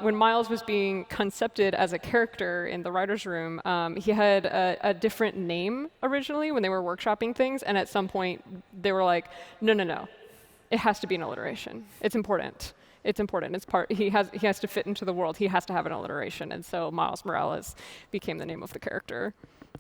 When Miles was being concepted as a character in the writer's room, he had a different name originally when they were workshopping things, and at some point they were like, no. It has to be an alliteration. It's important. It's important. It's part. He has to fit into the world. He has to have an alliteration, and so Miles Morales became the name of the character.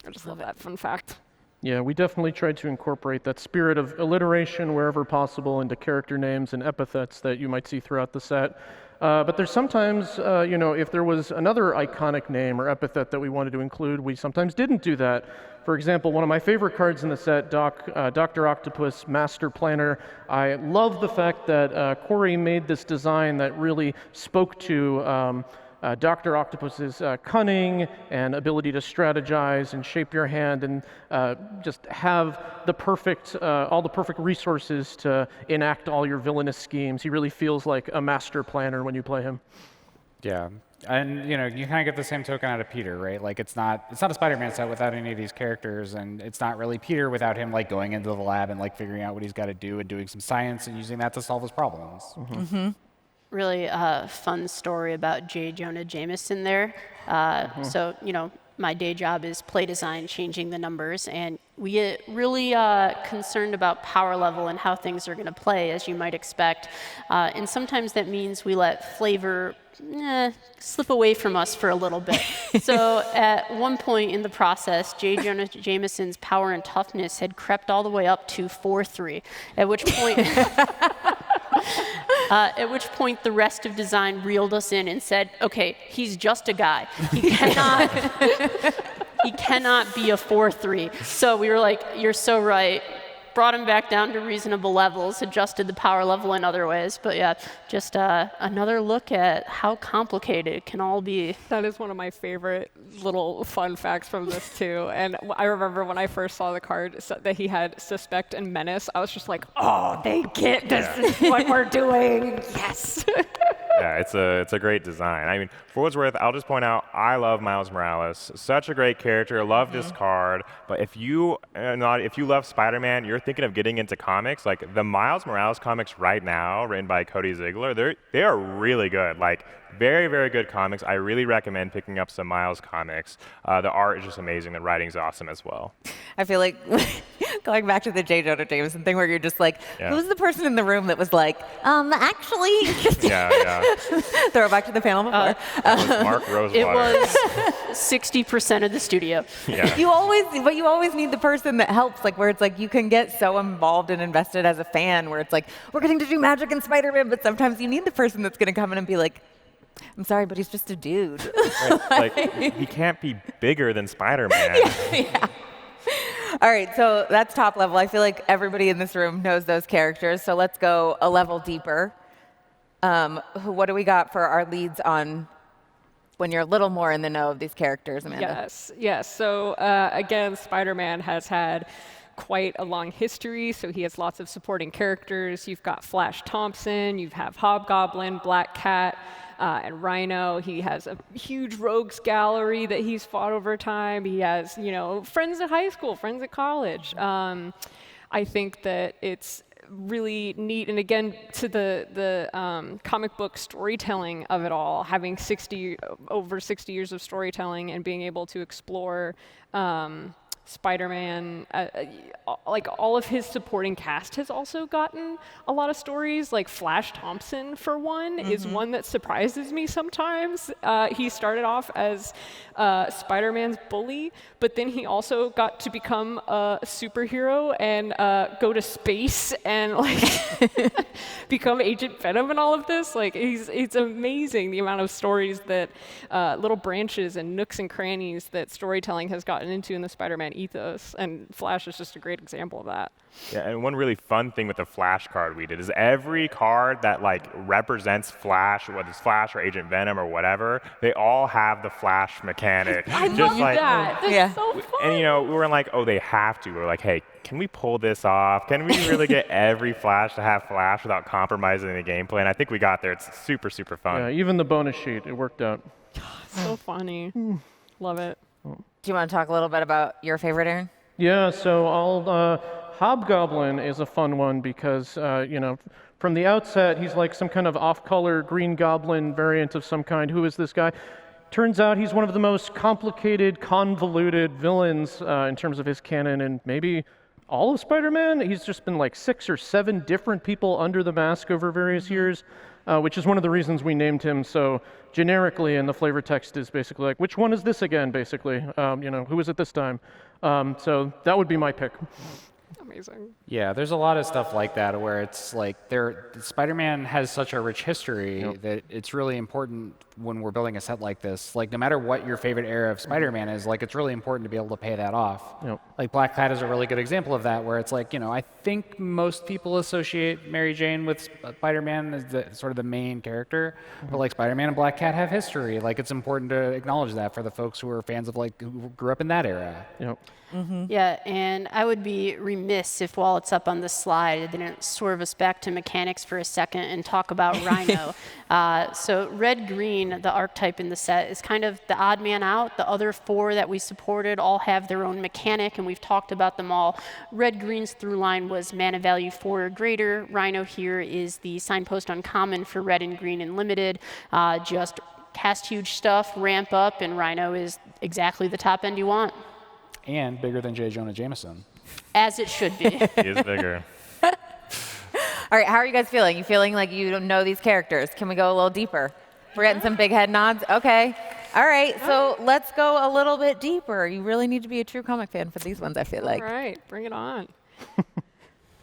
I just love that fun fact. Yeah, we definitely tried to incorporate that spirit of alliteration wherever possible into character names and epithets that you might see throughout the set. But there's sometimes, if there was another iconic name or epithet that we wanted to include, we sometimes didn't do that. For example, one of my favorite cards in the set, Dr. Octopus Master Planner. I love the fact that Corey made this design that really spoke to Dr. Octopus's cunning and ability to strategize and shape your hand and just have all the perfect resources to enact all your villainous schemes. He really feels like a master planner when you play him. Yeah, and you kind of get the same token out of Peter, right? Like it's not a Spider-Man set without any of these characters, and it's not really Peter without him like going into the lab and like figuring out what he's got to do and doing some science and using that to solve his problems. Mm-hmm. Really fun story about J. Jonah Jameson there. So, my day job is play design, changing the numbers, and we get really concerned about power level and how things are going to play, as you might expect. And sometimes that means we let flavor slip away from us for a little bit. So at one point in the process, J. Jonah Jameson's power and toughness had crept all the way up to 4/3, at which point... At which point the rest of design reeled us in and said, okay, he's just a guy. He cannot be a 4/3. So we were like, you're so right. Brought him back down to reasonable levels, adjusted the power level in other ways. But yeah, just another look at how complicated it can all be. That is one of my favorite little fun facts from this too. And I remember when I first saw the card that he had Suspect and Menace, I was just like, oh, they get this is what we're doing. Yes. Yeah, it's a great design. I mean, for what it's worth, I'll just point out I love Miles Morales. Such a great character. Love this card. But if you love Spider-Man, you're thinking of getting into comics. Like the Miles Morales comics right now, written by Cody Ziegler, they are really good. Like very, very good comics. I really recommend picking up some Miles comics. The art is just amazing. The writing's awesome as well. I feel like going back to the J. Jonah Jameson thing where you're just like, who's the person in the room that was like, actually. Yeah. Throw it back to the panel before. That was Mark Rosewater. It was 60% of the studio. Yeah. You always need the person that helps, like where it's like you can get so involved and invested as a fan where it's like, we're getting to do magic and Spider-Man, but sometimes you need the person that's going to come in and be like, I'm sorry, but he's just a dude. Right. Like, he can't be bigger than Spider-Man. Yeah. All right, so that's top level. I feel like everybody in this room knows those characters, so let's go a level deeper. What do we got for our leads on when you're a little more in the know of these characters, Amanda? Yes. So again, Spider-Man has had quite a long history, so he has lots of supporting characters. You've got Flash Thompson, you have Hobgoblin, Black Cat, and Rhino. He has a huge rogues gallery that he's fought over time. He has, friends at high school, friends at college. I think that it's really neat, and again, to the comic book storytelling of it all, having over 60 years of storytelling and being able to explore Spider-Man, like all of his supporting cast has also gotten a lot of stories. Like Flash Thompson, for one, is one that surprises me sometimes. He started off as Spider-Man's bully, but then he also got to become a superhero and go to space and like become Agent Venom and all of this. Like it's amazing the amount of stories that little branches and nooks and crannies that storytelling has gotten into in the Spider-Man ethos, and Flash is just a great example of that. Yeah, and one really fun thing with the Flash card we did is every card that like represents Flash, whether it's Flash or Agent Venom or whatever, they all have the Flash mechanic. I Just love like, that. That's so fun. And we weren't like, oh, they have to. We were like, hey, can we pull this off? Can we really get every Flash to have Flash without compromising the gameplay? And I think we got there. It's super, super fun. Yeah, even the bonus sheet, it worked out. So funny. Love it. Do you want to talk a little bit about your favorite, Aaron? Yeah, so Hobgoblin is a fun one because, from the outset, he's like some kind of off-color Green Goblin variant of some kind. Who is this guy? Turns out he's one of the most complicated, convoluted villains in terms of his canon, and maybe all of Spider-Man. He's just been like 6 or 7 different people under the mask over various years, which is one of the reasons we named him so generically, and the flavor text is basically like, which one is this again, basically? Who is it this time? So that would be my pick. Amazing. Yeah, there's a lot of stuff like that where it's like Spider-Man has such a rich history that it's really important when we're building a set like this. Like no matter what your favorite era of Spider-Man is, like it's really important to be able to pay that off. Yep. Like Black Cat is a really good example of that, where it's like, I think most people associate Mary Jane with Spider-Man as the sort of the main character, but like Spider-Man and Black Cat have history. Like it's important to acknowledge that for the folks who are fans of who grew up in that era. Yep. Yeah, and I would be remiss if while it's up on the slide, I didn't swerve us back to mechanics for a second and talk about Rhino. So red-green, the archetype in the set, is kind of the odd man out. The other 4 that we supported all have their own mechanic, and we've talked about them all. Red-green's through line was mana value 4 or greater. Rhino here is the signpost uncommon for red and green and limited. Just cast huge stuff, ramp up, and Rhino is exactly the top end you want. And bigger than J. Jonah Jameson. As it should be. He is bigger. All right, how are you guys feeling? You feeling like you don't know these characters? Can we go a little deeper? We're getting some big head nods? Okay. All right, so let's go a little bit deeper. You really need to be a true comic fan for these ones, I feel like. All right, bring it on.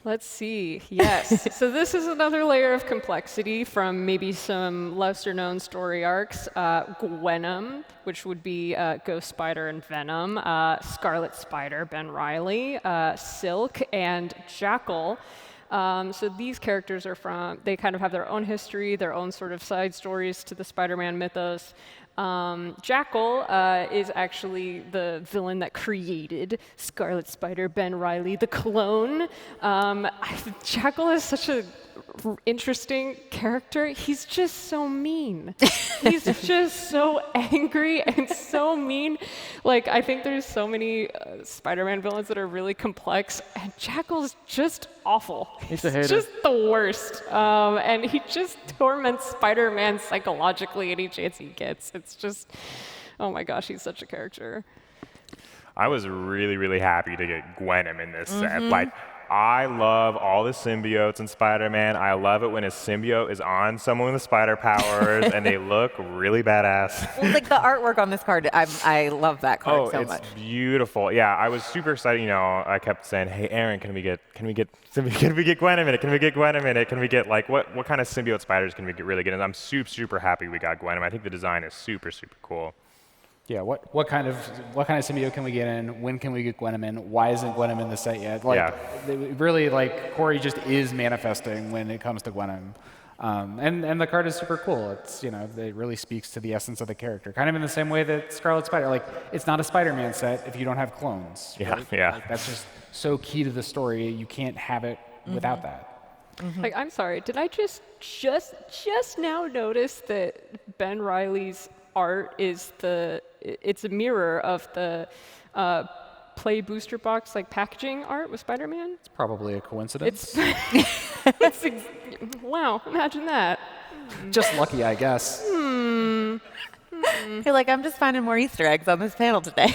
Let's see. Yes. So this is another layer of complexity from maybe some lesser-known story arcs. Gwenom, which would be Ghost Spider and Venom. Scarlet Spider, Ben Reilly. Silk and Jackal. So these characters they kind of have their own history, their own sort of side stories to the Spider-Man mythos. Jackal is actually the villain that created Scarlet Spider, Ben Reilly, the clone. Jackal is such a interesting character. He's just so mean. He's just so angry and so mean. Like, I think there's so many Spider-Man villains that are really complex, and Jackal's just awful. He's a hater. Just the worst. And he just torments Spider-Man psychologically any chance he gets. It's just, oh my gosh, he's such a character. I was really, really happy to get Gwenom in this set. Like, I love all the symbiotes in Spider-Man. I love it when a symbiote is on someone with spider powers and they look really badass. Well, like the artwork on this card, I love that card so much. It's beautiful. Yeah, I was super excited. You know, I kept saying, "Hey, Aaron, can we get Gwenom in it? Can we get Gwenom in it? Can we get like what kind of symbiote spiders can we really get?" And I'm super happy we got Gwenom. I think the design is super cool. Yeah, what kind of symbiote can we get in? When can we get Gwenom in? Why isn't Gwenom in the set yet? Like, really, like Corey just is manifesting when it comes to Gwenom, and the card is super cool. It's, you know, it really speaks to the essence of the character, kind of in the same way that Scarlet Spider. Like, it's not a Spider-Man set if you don't have clones. Yeah, right? yeah. Like, that's just so key to the story. You can't have it without that. Like, I'm sorry, did I just now notice that Ben Reilly's art is it's a mirror of the Play booster box like packaging art with Spider-Man? It's probably a coincidence. Wow, imagine that. Just lucky, I guess. You're like, I'm just finding more Easter eggs on this panel today.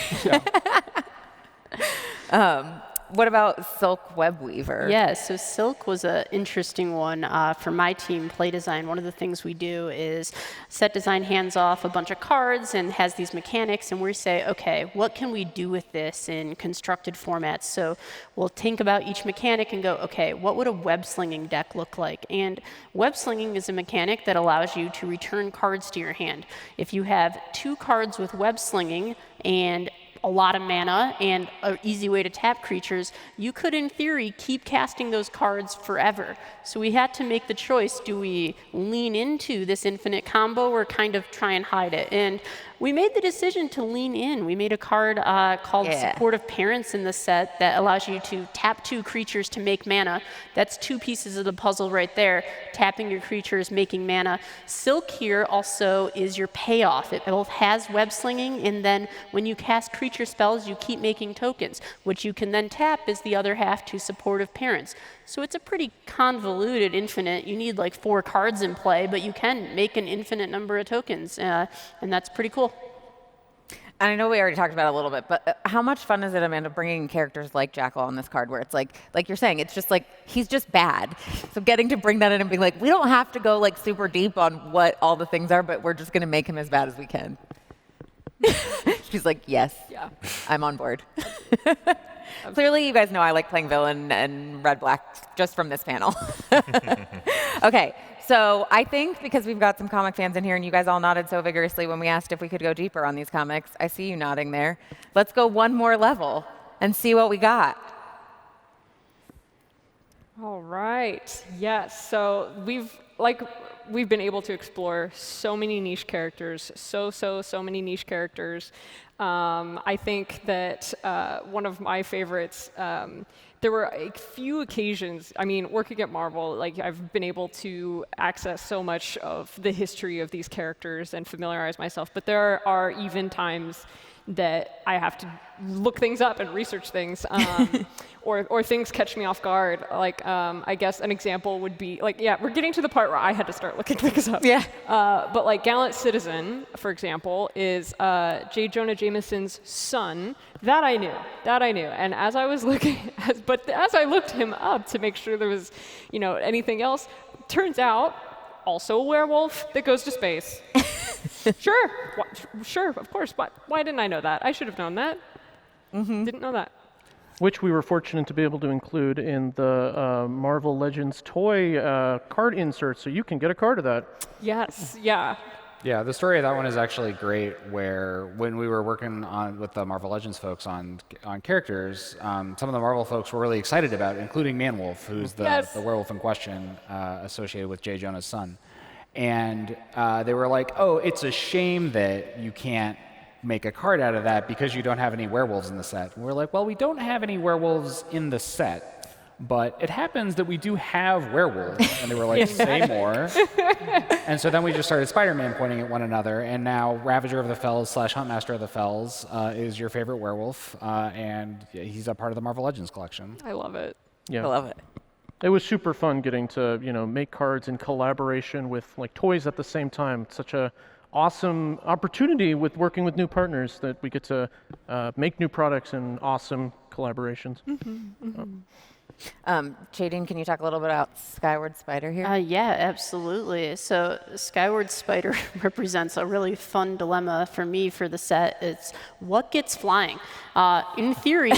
What about Silk Web Weaver? Yeah, so Silk was an interesting one for my team, Play Design. One of the things we do is set design hands off a bunch of cards and has these mechanics, and we say, okay, what can we do with this in constructed formats? So we'll think about each mechanic and go, okay, what would a web slinging deck look like? And web slinging is a mechanic that allows you to return cards to your hand. If you have 2 cards with web slinging and a lot of mana and an easy way to tap creatures, you could, in theory, keep casting those cards forever. So we had to make the choice, do we lean into this infinite combo or kind of try and hide it? And we made the decision to lean in. We made a card called Supportive Parents in the set that allows you to tap 2 creatures to make mana. That's 2 pieces of the puzzle right there. Tapping your creatures, making mana. Silk here also is your payoff. It both has web slinging, and then when you cast creature spells, you keep making tokens. What you can then tap is the other half to Supportive Parents. So it's a pretty convoluted infinite. You need like 4 cards in play, but you can make an infinite number of tokens, and that's pretty cool. And I know we already talked about it a little bit, but how much fun is it, Amanda, bringing characters like Jackal on this card where it's like you're saying, it's just like, he's just bad. So getting to bring that in and being like, we don't have to go like super deep on what all the things are, but we're just going to make him as bad as we can. She's like, yes, I'm on board. Clearly, you guys know I like playing villain and red-black just from this panel. Okay, so I think because we've got some comic fans in here and you guys all nodded so vigorously when we asked if we could go deeper on these comics, I see you nodding there. Let's go one more level and see what we got. All right. Yes. So we've been able to explore so many niche characters, so many niche characters. I think that one of my favorites, there were a few occasions, I mean, working at Marvel, like I've been able to access so much of the history of these characters and familiarize myself, but there are even times that I have to look things up and research things, or things catch me off guard. Like, I guess an example would be, like, we're getting to the part where I had to start looking things up. But like Gallant Citizen, for example, is J. Jonah Jameson's son. That I knew. And as I was looking, as I looked him up to make sure there was, anything else, turns out also a werewolf that goes to space. Sure, of course. Why didn't I know that? I should have known that. Didn't know that. Which we were fortunate to be able to include in the Marvel Legends toy card insert, so you can get a card of that. Yes, yeah. Yeah, the story of that one is actually great, where when we were working with the Marvel Legends folks on characters, some of the Marvel folks were really excited about it, including Manwolf, who's the werewolf in question associated with J. Jonah's son. And they were like, oh, it's a shame that you can't make a card out of that because you don't have any werewolves in the set. And we're like, well, we don't have any werewolves in the set, but it happens that we do have werewolves. And they were like, say more. And so then we just started Spider-Man pointing at one another, and now Ravager of the Fells / Huntmaster of the Fells is your favorite werewolf, and he's a part of the Marvel Legends collection. I love it. Yeah. I love it. It was super fun getting to, make cards in collaboration with like toys at the same time. It's such a awesome opportunity with working with new partners that we get to make new products and awesome collaborations. Jadine, can you talk a little bit about Skyward Spider here? Yeah, absolutely. So Skyward Spider represents a really fun dilemma for me for the set. It's what gets flying. In theory,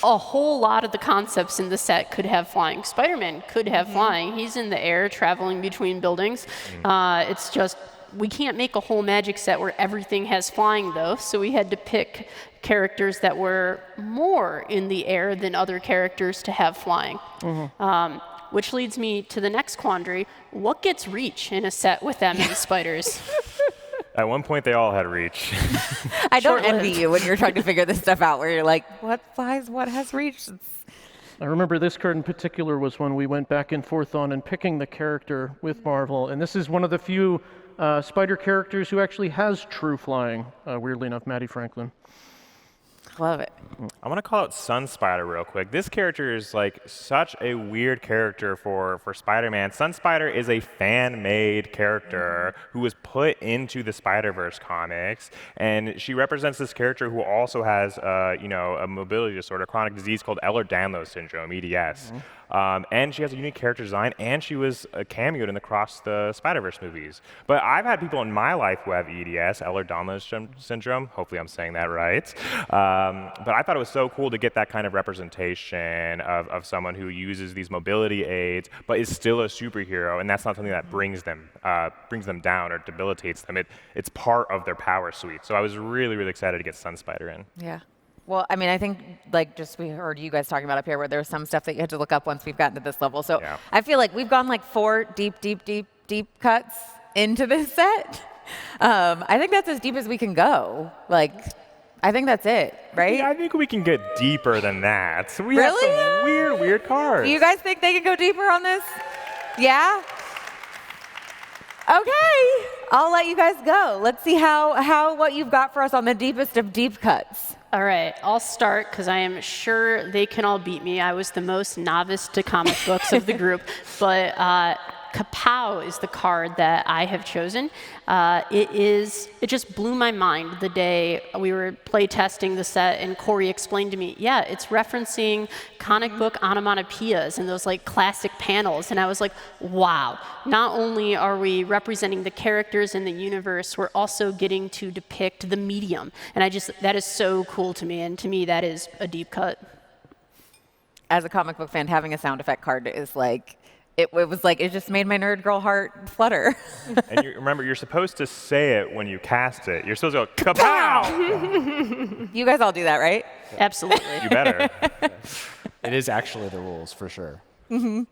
a whole lot of the concepts in the set could have flying. Spider-Man could have flying. He's in the air traveling between buildings. It's just we can't make a whole Magic set where everything has flying, though, so we had to pick characters that were more in the air than other characters to have flying. Which leads me to the next quandary. What gets reach in a set with that many spiders? At one point, they all had reach. I don't envy you when you're trying to figure this stuff out, where you're like, what flies, what has reach? I remember this card in particular was one we went back and forth on and picking the character with Marvel, and this is one of the few spider characters who actually has true flying, weirdly enough, Maddie Franklin. Love it. I want to call out Sun Spider real quick. This character is like such a weird character for Spider-Man. Sun Spider is a fan-made character who was put into the Spider-Verse comics, and she represents this character who also has, a mobility disorder, chronic disease called Ehlers-Danlos syndrome, EDS. And she has a unique character design, and she was cameoed in the Across the Spider-Verse movies. But I've had people in my life who have EDS, Ehlers-Danlos syndrome. Hopefully I'm saying that right. But I thought it was so cool to get that kind of representation of someone who uses these mobility aids, but is still a superhero, and that's not something that brings them down or debilitates them. It's part of their power suite. So I was really, really excited to get Sun Spider in. Yeah. Well, I mean, I think we heard you guys talking about up here where there was some stuff that you had to look up once we've gotten to this level. So yeah. I feel like we've gone like 4 deep cuts into this set. I think that's as deep as we can go. I think that's it, right? Yeah, I think we can get deeper than that. So we Really? have some weird cards. Do you guys think they can go deeper on this? Yeah? Okay. I'll let you guys go. Let's see what you've got for us on the deepest of deep cuts. All right, I'll start because I am sure they can all beat me. I was the most novice to comic books of the group, but Kapow is the card that I have chosen. It just blew my mind the day we were play testing the set and Corey explained to me, yeah, it's referencing comic book onomatopoeias and those like classic panels. And I was like, wow, not only are we representing the characters in the universe, we're also getting to depict the medium. And that is so cool to me. And to me, that is a deep cut. As a comic book fan, having a sound effect card is like, it just made my nerd girl heart flutter. And remember, you're supposed to say it when you cast it. You're supposed to go, kapow! You guys all do that, right? Absolutely. You better. It is actually the rules, for sure. Max,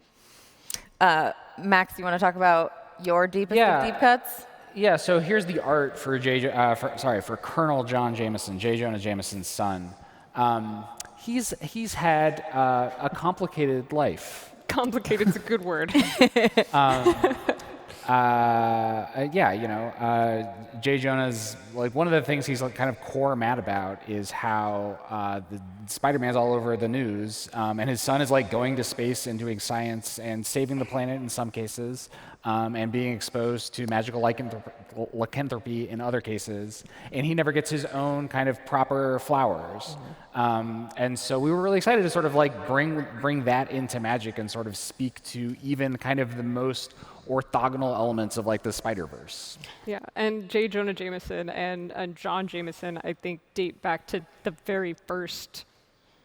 you want to talk about your deepest of deep cuts? Yeah, so here's the art for for Colonel John Jameson, J. Jonah Jameson's son. He's had a complicated life. Complicated is a good word. J. Jonah's, like, one of the things he's like kind of core mad about is how the Spider-Man's all over the news, and his son is like going to space and doing science and saving the planet in some cases, and being exposed to magical lycanthropy in other cases, and he never gets his own kind of proper flowers. And so we were really excited to sort of like bring that into Magic and sort of speak to even kind of the most orthogonal elements of like the Spider-Verse. Yeah, and J. Jonah Jameson and John Jameson, I think, date back to the very first.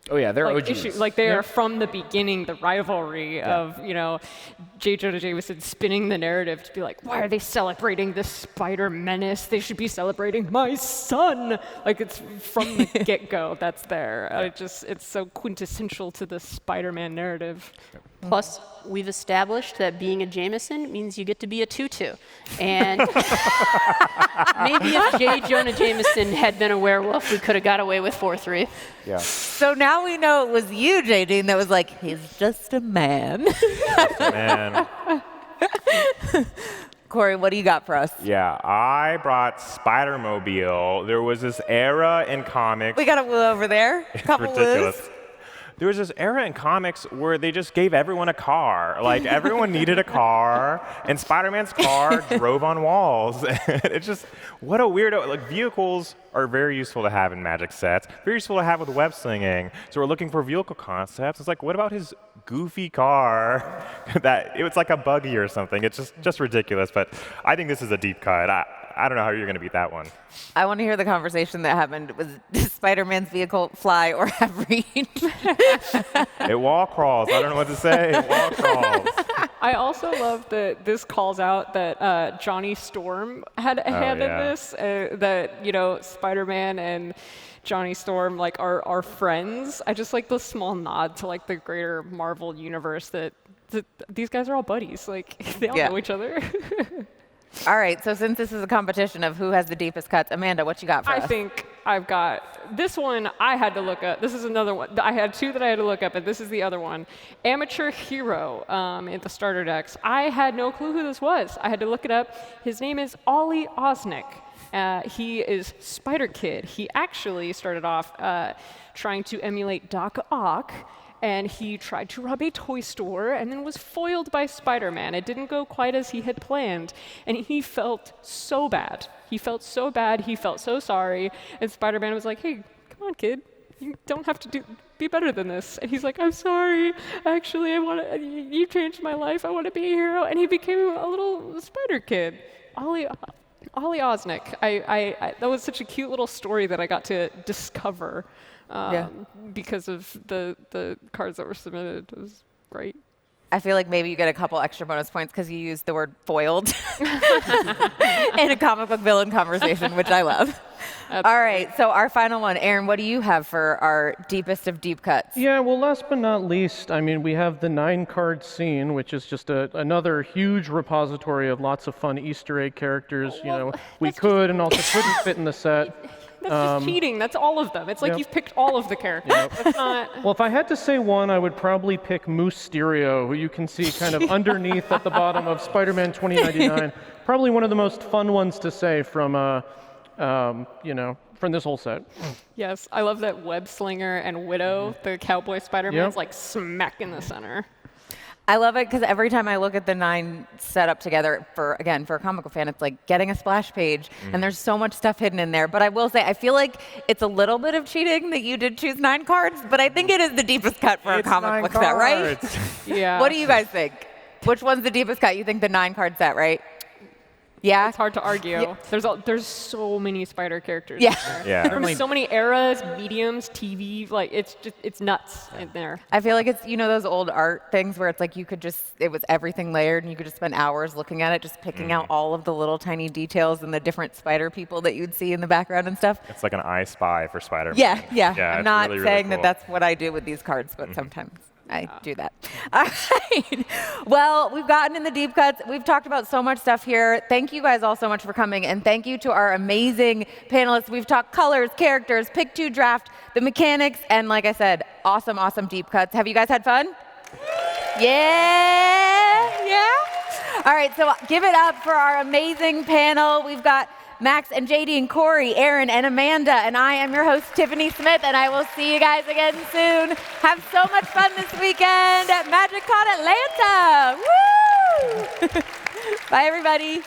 Oh yeah, they're OGs. issue. Like they are from the beginning, the rivalry of J. Jonah Jameson spinning the narrative to be like, why are they celebrating the Spider Menace? They should be celebrating my son. Like it's from the get-go that's there. It's so quintessential to the Spider-Man narrative. Plus, we've established that being a Jameson means you get to be a tutu. And maybe if J. Jonah Jameson had been a werewolf, we could have got away with 4-3. Yeah. So now we know it was you, J. Dean, that was like, he's just a man. Man. Corey, what do you got for us? Yeah, I brought Spider-Mobile. There was this era in comics. We got a woo over there. It's Couple ridiculous. woos. There was this era in comics where they just gave everyone a car. Like, everyone needed a car, and Spider-Man's car drove on walls. It's just, what a weirdo. Like, vehicles are very useful to have in Magic sets, very useful to have with web slinging. So we're looking for vehicle concepts. It's like, what about his goofy car? That it was like a buggy or something. It's just ridiculous, but I think this is a deep cut. I don't know how you're going to beat that one. I want to hear the conversation that happened. Was does Spider-Man's vehicle fly or have reach? It wall crawls. I don't know what to say. It wall crawls. I also love that this calls out that Johnny Storm had a hand in this. That Spider-Man and Johnny Storm like are friends. I just like the small nod to like the greater Marvel universe that these guys are all buddies. Like they all know each other. All right, so since this is a competition of who has the deepest cuts, Amanda, what you got for us? I think I've got this one I had to look up. This is another one. I had two that I had to look up, and this is the other one. Amateur Hero in the starter decks. I had no clue who this was. I had to look it up. His name is Ollie Osnick. He is Spider Kid. He actually started off trying to emulate Doc Ock, and he tried to rob a toy store and then was foiled by Spider-Man. It didn't go quite as he had planned, and he felt so bad. He felt so bad, he felt so sorry, and Spider-Man was like, hey, come on, kid. You don't have to be better than this. And he's like, I'm sorry. Actually, you changed my life. I want to be a hero. And he became a little spider kid. Ollie Osnick. That was such a cute little story that I got to discover. Because of the cards that were submitted. It was great. I feel like maybe you get a couple extra bonus points because you used the word foiled in a comic book villain conversation, which I love. All right, so our final one. Aaron, what do you have for our deepest of deep cuts? Yeah, well, last but not least, I mean, we have the 9-card scene, which is just another huge repository of lots of fun Easter egg characters. We could and also couldn't fit in the set. That's just cheating. That's all of them. It's like you've picked all of the characters. That's not... Well, if I had to say one, I would probably pick Mysterio, who you can see kind of underneath at the bottom of Spider-Man 2099. Probably one of the most fun ones to say from, from this whole set. Yes, I love that Web Slinger and Widow, the cowboy Spider-Man's like smack in the center. I love it because every time I look at the 9 setup together for a comic book fan, it's like getting a splash page, and there's so much stuff hidden in there. But I will say, I feel like it's a little bit of cheating that you did choose 9 cards, but I think it is the deepest cut for a comic book set, right? Yeah. What do you guys think? Which one's the deepest cut? You think the 9-card set, right? Yeah? It's hard to argue. Yeah. There's so many spider characters. Yeah. From so many eras, mediums, TV, like it's nuts in there. I feel like it's those old art things where it's like it was everything layered and you could just spend hours looking at it, just picking out all of the little tiny details and the different spider people that you'd see in the background and stuff. It's like an I Spy for Spider-Man. Yeah. I'm not really, saying really cool. that's what I do with these cards, but sometimes I do that. All right. Well, we've gotten in the deep cuts. We've talked about so much stuff here. Thank you guys all so much for coming, and thank you to our amazing panelists. We've talked colors, characters, pick 2 draft, the mechanics, and like I said, awesome deep cuts. Have you guys had fun? Yeah? All right, so give it up for our amazing panel. We've got Max and JD and Corey, Aaron and Amanda, and I am your host, Tiffany Smith, and I will see you guys again soon. Have so much fun this weekend at MagicCon Atlanta. Woo! Bye, everybody.